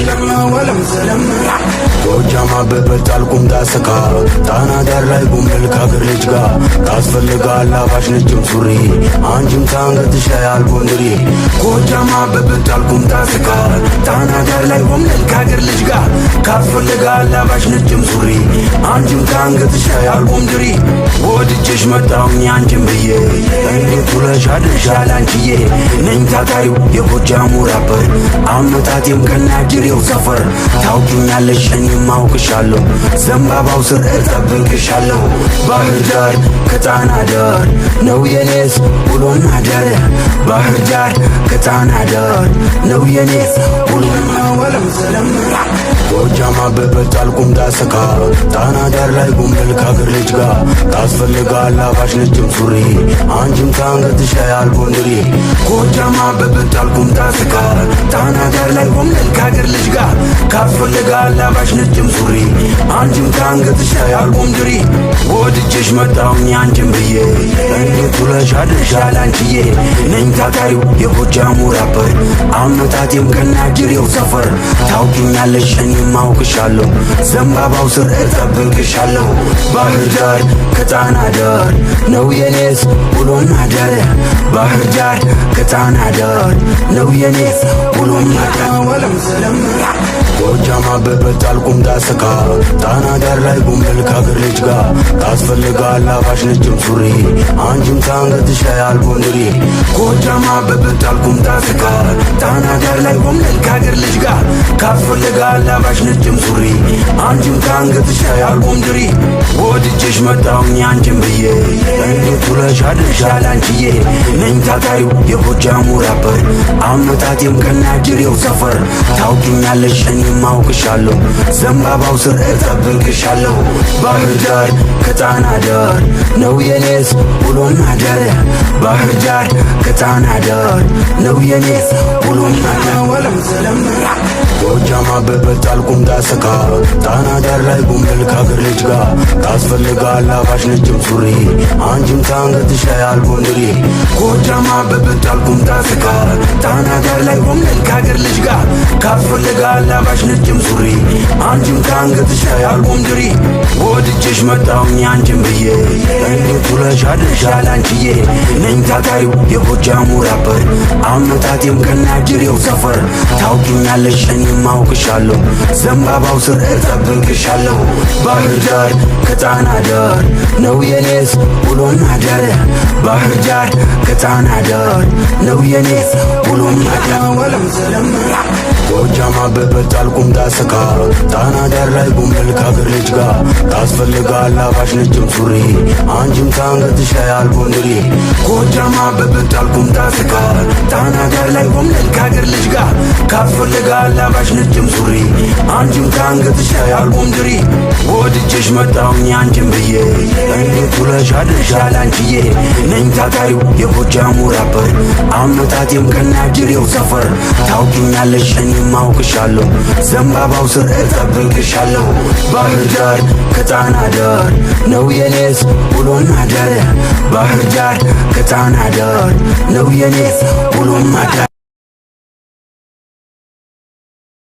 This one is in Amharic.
ወለም ሰለም ጎጃም አበበት አልኩም ዳሰካ ጣና ዳር ላይ ጉምል ከአገር ልጅ ጋር ታስፈልጋል አባሽ ነጭም ሱሪ አንቺም ታንገትሽ ላይ አልቦንድሪ ጎጃም አበበት አልኩም ዳሰካ ጣና ዳር ላይ ጉምል ከአገር ልጅ ጋር ታስፈልጋል አባሽ ነጭም ሱሪ አንቺም ታንገትሽ ላይ አልቦንድሪ ወድጄሽ መጣሁኝ አንቺም ብዬ እንዴት ውለሽ አድርሻል አንቺዬ ነኝ ታታሪው የጎጃሙ ራፐር አመታቴም ከናጅሬው ሰፈር ታውቂኛለሽ እኔም አውቅሻለሁ ዘንባባው ስር እጠብቅሻለሁ ባህር ዳር ከጣና ዳር ነው የኔስ ውሎና አዳር ባህር ዳር ከጣና ዳር ነው የኔስ ውሎና ወለም ሰለም ጎጃም አበበት አልኩም ዳሰካ ጣና ዳር ላይ ጉምል ከአገር ልጅ ጋር ታስፈልጋል አባሽ ነጭም ሱሪ አንቺም ታንገትሽ ላይ አልቦንድሪ ጎጃም አበበት አልኩም ዳሰካ ጣና ዳር ላይ ጉምል ከአገር ልጅ ጋር ታስፈልጋል አባሽ ነጭም ሱሪ አንቺም ታንገትሽ ላይ አልቦንድሪ ወድጄሽ መጣሁኝ አንቺም ብዬ እንዴት ውለሽ አድርሻል አንቺዬ ነኝ ታታሪው የጎጃሙ ራፐር አመታቴም ከናጅሬው ሰፈር ታውቂኛለሽ እኔም አውቅሻለሁ ዘንባባው ስር እጠብቅሻለሁ ባህር ዳር ከጣና ዳር ነው የኔስ ውሎና አዳር ባህር ዳር ከጣና ዳር ነው የኔስ ውሎና አዳር ወለም ሰለም ጎጃም አበበት አልኩም ዳሰካ ጣና ዳር ላይ ጉምል ከአገር ልጅ ጋር ታስፈልጋል አባሽ ነጭም ሱሪ አንቺም ታንገትሽ ላይ አልቦንድሪ ጎጃም አበበት አልኩም ዳሰካ ጣና ዳር ላይ ጉምል ከአገር ልጅ ጋር ታስፈልጋል አባሽ ነጭም ሱሪ አንቺም ታንገትሽ ላይ አልቦንድሪ ወድጄሽ መጣሁኝ አንቺም ብዬ እንዴት ውለሽ አድርሻል አንቺዬ ነኝ ታታሪው የጎጃሙ ራፐር አመታቴም ከናጅሬው ሰፈር ታውቂኛለሽ እኔም አውቅሻለሁ ዘንባባው ስር እጠብቅሻለሁ ባህር ዳር ከጣና ዳር ነው የኔስ ውሎና አዳር ባህር ዳር ከጣና ዳር ነው የኔስ ውሎና አዳር ወለም ሰለም ጎጃም አበበት አልኩም ዳሰካ ጣና ዳር ላይ ጉምል ከአገር ልጅ ጋር ታስፈልጋል አባሽ ነጭም ሱሪ አንቺም ታንገትሽ ላይ አልቦንድሪ ጎጃም አበበት አልኩም ዳሰካ ጣና ዳር ላይ ጉምል ከአገር ልጅ ጋር ታስፈልጋል አባሽ ነጭም ሱሪ አንቺም ታንገትሽ ላይ አልቦንድሪ ወድጄሽ መጣሁኝ አንቺም ብዬ እንዴት ውለሽ አድርሻል አንቺዬ ነኝ ታታሪው የጎጃሙ ራፐር አመታቴም ከናጅሬው ሰፈር ታውቂኛለሽ እኔም አውቅሻለሁ ዘንባባው ስር እጠብቅሻለሁ ባህር ዳር ከጣና ዳር ነው የኔስ ውሎና አዳር ባህር ዳር ከጣና ዳር ነው የኔስ ውሎና አዳር ወለም ሰለም ጎጃም አበበት አልኩም ዳሰካ ጣና ዳር ላይ ጉምል ከአገር ልጅ ጋር ታስፈልጋል አባሽ ነጭም ሱሪ አንቺም ታንገትሽ ላይ አልቦንድሪ ጎጃም አበበት አልኩም ዳሰካ ጣና ዳር ላይ ጉምል ከአገር ልጅ ጋር ታስፈልጋል አባሽ ነጭም ሱሪ አንቺም ታንገትሽ ላይ አልቦንድሪ ወድጄሽ መጣሁኝ አንቺም ብዬ እንዴት ውለሽ አድርሻል አንቺዬ ነኝ ታታሪው የጎጃሙ ራፐር አመታቴም ከናጅሬው ሰፈር ታውቂኛለሽ እኔም አውቅሻለሁ ዘንባባው ስር እጠብቅሻለሁ ባህር ዳር ከጣና ዳር ነው የኔስ ውሎና አዳር ባህር ዳር ከጣና ዳር ነው የኔስ ውሎና አዳር